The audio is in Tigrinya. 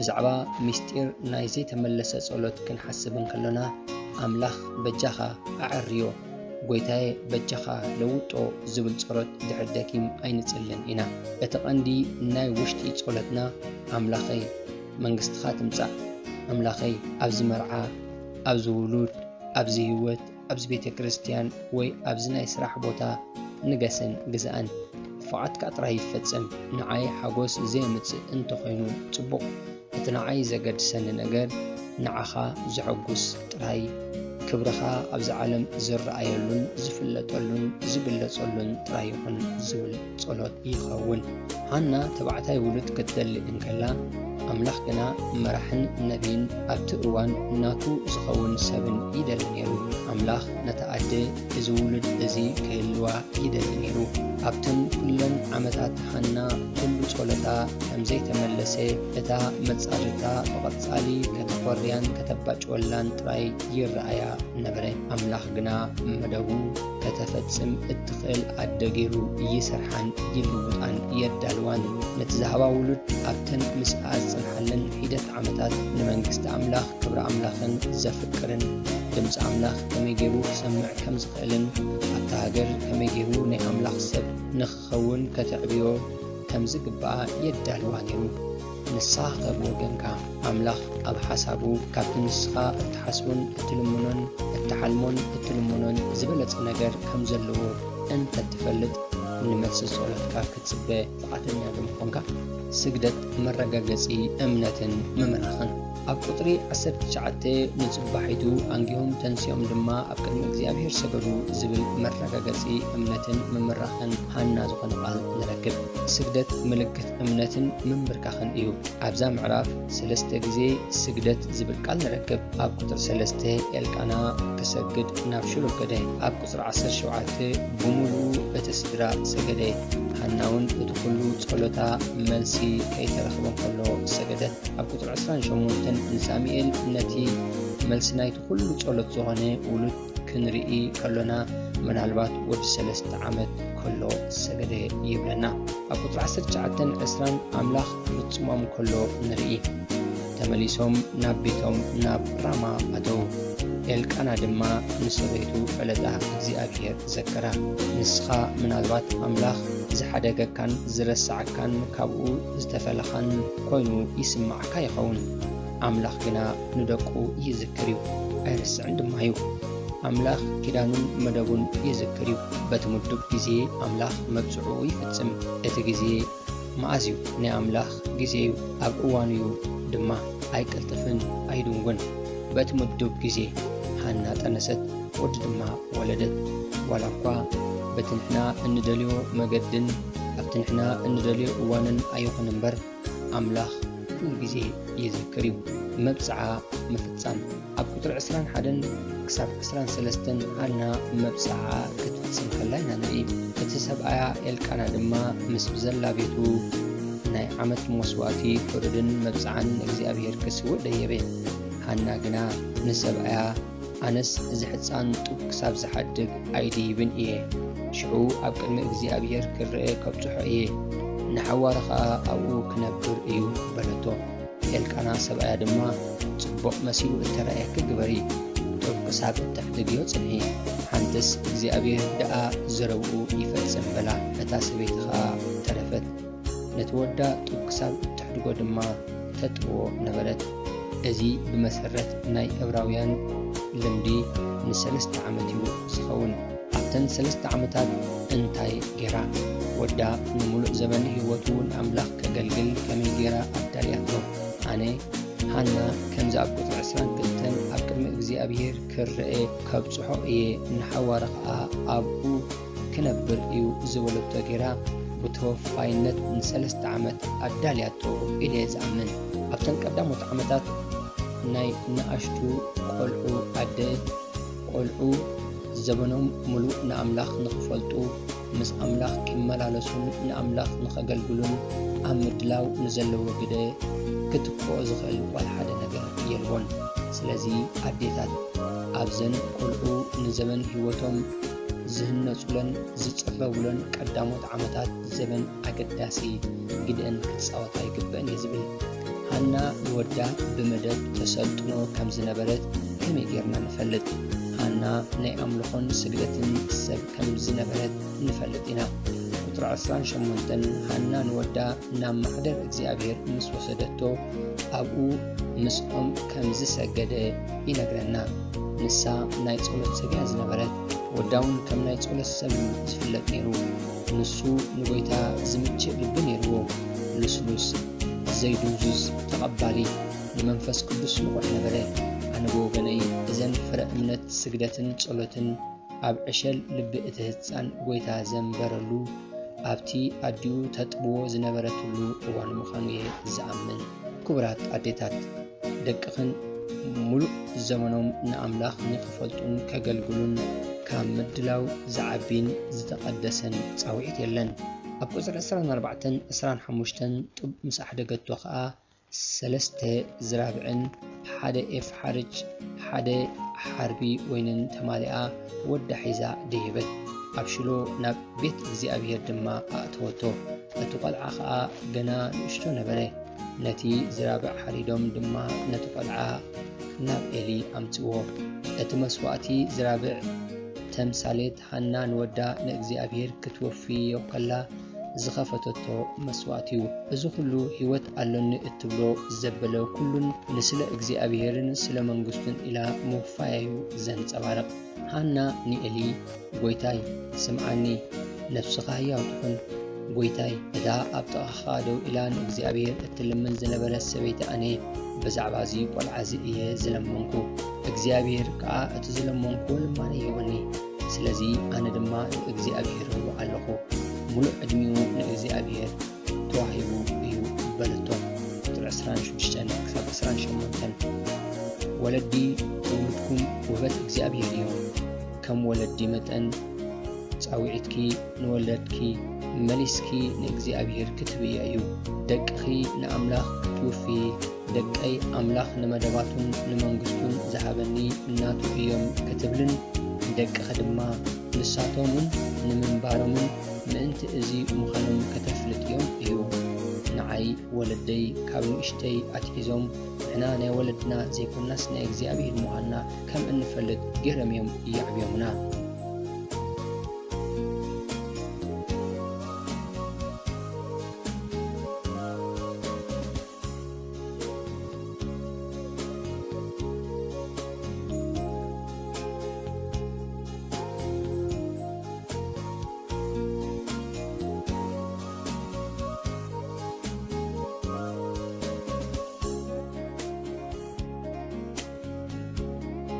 بزعبا مستير نايزي تملس صلوت كنحسبن كلنا أملاخ بجاخا أعريو ጎይታዬ በጀኻ ለውጦ ዝብል ጸሎት ድሕር ደኪም ኣይንጽልን ኢና እቲ ቀንዲ ናይ ውሽጢ ጸሎትና ኣምላኸይ መንግስትኻ ትምጻእ ኣምላኸይ ኣብዚ መርዓ ኣብዚ ውሉድ ኣብዚ ህይወት ኣብዚ ቤተ ክርስቲያን ወይ ኣብዚ ናይ ስራሕ ቦታ ንገስን ግዛእን ፍቓድካ ጥራይ ይፈጸም ንዓይ ሓጎስ ዘየምጽእ እንተኾይኑ ጽቡቕ እቲ ንዓይ ዘገድሰኒ ነገር ንዓኻ ዘሐጉስ ጥራይ ክብርኻ ኣብዚ ዓለም ዝረኣየሉን ዝፍለጠሉን ዝግለጸሉን ጥራይ ይኹን ዝብል ጸሎት ይኸውን ሃና ተባዕታይ ውሉድ ክትደሊ እንከላ ኣምላኽ ግና መራሕን ነቢይን ኣብቲ እዋን እናቱ ዝኸውን ሰብን ይደሊ ነይሩ ኣምላኽ ነታ ኣደ እዚ ውሉድ እዚ ክህልዋ ይደሊ ነይሩ ኣብተን ኩለን ዓመታት ሃና ኩሉ ጸሎታ ከምዘይተመለሰ እታ መጻርታ ብቐጻሊ ከተፈርያን ከተባጭወላን ጥራይ ይረኣያ ነበረ ኣምላኽ ግና መደቡ ከተፈጽም እትኽእል ኣደ ገይሩ ይሰርሓን ይልውጣን የዳልዋን ነቲ ዝሃባ ውሉድ ኣብተን ምስኣ ዝጸንሓለን ሂደት ዓመታት ንመንግስቲ ኣምላኽ ክብሪ ኣምላኽን ዘፍቅርን ድምፂ ኣምላኽ ከመይ ገይሩ ክሰምዕ ከም ዝኽእልን ኣብታ ሃገር ከመይ ገይሩ ናይ ኣምላኽ ሰብ ንኽኸውን ከተዕብዮ ከም ዝግባኣ የዳልዋ ነይሩ ንስኻ ኸብ ወገንካ ኣምላኽ ኣብ ሓሳቡ ካብቲ ንስኻ እትሓስቡን እትልምኖን እትሓልሞን እትልምኖን ዝበለጸ ነገር ከም ዘለዎ እንተትፈልጥ ንመልሲ ጸሎትካ ክትጽበ ፍቓደኛ ምዃንካ ስግደት መረጋገጺ እምነትን ምምራኽን ኣብ ቁጥሪ 19 ንጽባሒቱ አንጊሆም ተንስዮም ድማ ኣብ ቅድሚ እግዚአብሔር ሰገዱ ዝብል መረጋገጺ እምነትን ምምራኽን ሃና ዝኾነ ቃል ንረክብ ስግደት ምልክት እምነትን ምምርካኽን እዩ ኣብዛ ምዕራፍ 3 ግዜ ስግደት ዝብል ቃል ንረክብ ኣብ ቁጥሪ 3 ኤልቃና ክሰግድ ናብ ሽሎ ገደ ኣብ ቁጥሪ 17 ብሙሉእ እቲ ስድራ ሰገደ ሃናውን እቲ ኩሉ ጸሎታ መልሲ ከይተረኽቦም ከሎ ሰገደት ኣብ ቁጥሪ 28 ንሳሙኤል ነቲ መልሲ ናይቲ ኩሉ ጸሎት ዝኾነ ውሉድ ክንርኢ ከሎና ምናልባት ወዲ 3 ዓመት ከሎ ሰገደ ይብለና ኣብ ቁጥሪ 19 ኣምላኽ ፍጹሞም ከሎ ንርኢ ተመሊሶም ናብ ቤቶም ናብ ራማ ኣተው ኤልቃና ድማ ንሰበይቱ ዕለታ እግዚአብሔር ዘከራ ንስኻ ምናልባት ኣምላኽ ዝሓደገካን ዝረስዓካን ካብኡ ዝተፈለኻን ኮይኑ ይስማዓካ ይኸውን ኣምላኽ ግና ንደቁ ይዝክር እዩ ኣይርስዕን ድማ እዩ ኣምላኽ ኪዳኑን መደቡን ይዝክር እዩ በቲ ምድብ ግዜ ኣምላኽ መብጽዑ ይፍጽም እቲ ግዜ መዓዝ እዩ ናይ ኣምላኽ ግዜ እዩ ኣብ እዋኑ እዩ ድማ ኣይቅልጥፍን ኣይድንጉን በቲ ምድብ ግዜ ሃና ጠነሰት ወዲ ድማ ወለደት ዋላ እኳ በቲ ንሕና እንደልዮ መገድን ኣብቲ ንሕና እንደልዮ እዋንን ኣይኹን እምበር ኣምላኽ ኩሉ ግዜ ይዝክር እዩ መብጽዓ ምፍጻም ኣብ ቁጥሪ 21 ክሳብ 23 ሃና መብጽዓ ክትፍጽም ከላ ኢና ንርኢ እቲ ሰብኣያ ኤልቃና ድማ ምስ ብዘላ ቤቱ ናይ ዓመት መስዋዕቲ ፍርድን መብጽዓን እግዚአብሔር ክስውዕ ደየበ ሃና ግና ንሰብኣያ ኣነስ እዚ ሕፃን ጡብ ክሳብ ዝሓድግ ኣይድይብን እየ ሽዑ ኣብ ቅድሚ እግዚአብሔር ክርአ ከብጽሖ እየ ንሓዋረ ኸኣ ኣብኡ ክነብር እዩ በለቶ ኤልቃና ሰብኣያ ድማ ጽቡቕ መሲሉ እተረእየ ክግበሪ ጡብ ክሳብ እተሕድግዮ ጽንሒ ሓንተስ እግዚአብሔር ደኣ ዘረብኡ ይፈጽም በላ እታ ሰበይቲ ኸኣ ተረፈት ነቲ ወዳ ጡብ ክሳብ እተሕድጎ ድማ ተጥቦ ነበረት እዚ ብመሰረት ናይ ዕብራውያን ልምዲ ን3 ዓመት እዩ ዝኸውን ኣብተን 3 ዓመታት እንታይ ጌራ ወዳ ንሙሉእ ዘመን ህይወቱ ንኣምላኽ ከገልግል ከመይ ጌራ ኣዳልያቶ ኣነ ሃና ከምዚ ኣብ ቁጥሪ 22 ኣብ ቅድሚ እግዚአብሔር ክርአ ከብጽሖ እየ ንሓዋረ ኸኣ ኣብኡ ክነብር እዩ ዝበለቶ ጌራ ብተወፋይነት ን3 ዓመት ኣዳልያቶ ኢለ ዝኣምን ኣብተን ቀዳሞት ዓመታት ናይ ንኣሽቱ ቆልዑ ኣደ ቆልዑ ዘበኖም ሙሉእ ንኣምላኽ ንኽፈልጡ ምስ ኣምላኽ ክመላለሱን ንኣምላኽ ንኸገልግሉን ኣብ ምድላው ንዘለዎ ግደ ክትክኦ ዝኽእል ዋላ ሓደ ነገር የልዎን ስለዚ ኣዴታት ኣብዘን ቆልዑ ንዘበን ህይወቶም ዝህነጹለን ዝጽረቡለን ቀዳሞት ዓመታት ዘበን ኣገዳሲ ግድአን ክትጻወታ ይግብአን እየ ዝብል ሃና ንወዳ ብመደብ ተሰልጥኖ ከም ዝነበረት ከመይ ጌርና ንፈልጥ? ሃና ናይ ኣምልኾን ስግደትን ሰብ ከም ዝነበረት ንፈልጥ ኢና። ቁጥሪ 28 ሃና ንወዳ ናብ ማሕደር እግዚኣብሔር ምስ ወሰደቶ ኣብኡ ምስኦም ከም ዝሰገደ ይነግረና። ንሳ ናይ ጸሎት ሰብያ ዝነበረት ወዳውን ከም ናይ ጸሎት ሰብ ዝፍለጥ ነይሩ። ንሱ ንጎይታ ዝምችእ ልቢ ነይርዎ። ልስሉስ ዘይድውዙዝ ተቐባሊ ንመንፈስ ቅዱስ ንቑሕ ነበረ። ኣነ ብወገነይ እዘን ፍረ እምነት ስግደትን ጸሎትን ኣብ ዕሸል ልቢ እቲ ህፃን ጎይታ ዘንበረሉ ኣብቲ ኣዲኡ ተጥብዎ ዝነበረትሉ እዋን ምዃኑ እየ ዝኣምን። ክቡራት ኣዴታት ደቅኽን ሙሉእ ዘመኖም ንኣምላኽ ንኽፈልጡን ከገልግሉን ካብ ምድላው ዝዓቢን ዝተቐደሰን ጻውዒት የለን። ኣብ ቁፅሪ 24-25 ጡብ ምስ ኣሕደገቶ ከዓ 3 ዝራብዕን 1 ኤፍ ሓርጭ 1 ሓርቢ ወይንን ተማሊኣ ወዳ ሒዛ ደይበት ኣብ ሽሎ ናብ ቤት እግዚኣብሔር ድማ ኣእተወቶ። እቲ ቆልዓ ከዓ ገና ንእሽቶ ነበረ። ነቲ ዝራብዕ ሓሪዶም ድማ ነቲ ቆልዓ ናብ ኤሊ ኣምፅዎ። እቲ መስዋእቲ ዝራብዕ ተምሳሌት ሃና ንወዳ ንእግዚኣብሔር ክትወፍዮ ከላ ዝኸፈተቶ መስዋእቲ እዩ። እዚ ኩሉ ህይወት ኣሎኒ እትብሎ ዘበለ ኩሉን ንስለ እግዚኣብሔርን ስለ መንግስቱን ኢላ ምውፋያዩ ዘንጸባርቕ። ሃና ንኤሊ ጎይታይ ስምዓኒ፣ ነፍስኻ ሕያው ትኹን ጎይታይ፣ እታ ኣብ ጥቓኻ ደው ኢላ ንእግዚኣብሔር እትልምን ዝነበረት ሰበይቲ ኣነ ብዛዕባ እዚ ቆልዓ እዚ እየ ዝለመንኩ። እግዚኣብሔር ከዓ እቲ ዝለመንኩ ልማነ ይሁኒ። ስለዚ ኣነ ድማ ንእግዚኣብሔር ርህቦ ኣለኹ። ሙሉእ ዕድሚኡ ንእግዚኣብሔር ተዋሂቡ እዩ በለቶ። ቁጥሪ 26-28 ወለዲ ውሉድኩም ውበት እግዚአብሔር እዮም። ከም ወለዲ መጠን ጻውዒትኪ ንወለድኪ መሊስኪ ንእግዚአብሔር ክትብያ እዩ። ደቅኺ ንኣምላኽ ክትውፊ ደቀይ ኣምላኽ ንመደባቱን ንመንግስቱን ዝሃበኒ እናቱ እዮም ክትብልን ደቅኺ ድማ ንሳቶምን ንምንባሮምን ምእንቲ እዚ ምዃኖም ከተፍልጥ እዮም እዩ። ንዓይ ወለደይ ካብ ንእሽተይ ኣትሒዞም ንሕና ናይ ወለድና ዘይኮናስ ናይ እግዚኣብሔር ምዃንና ከም እንፈልጥ ገይሮም እዮም እየዕብዮምና።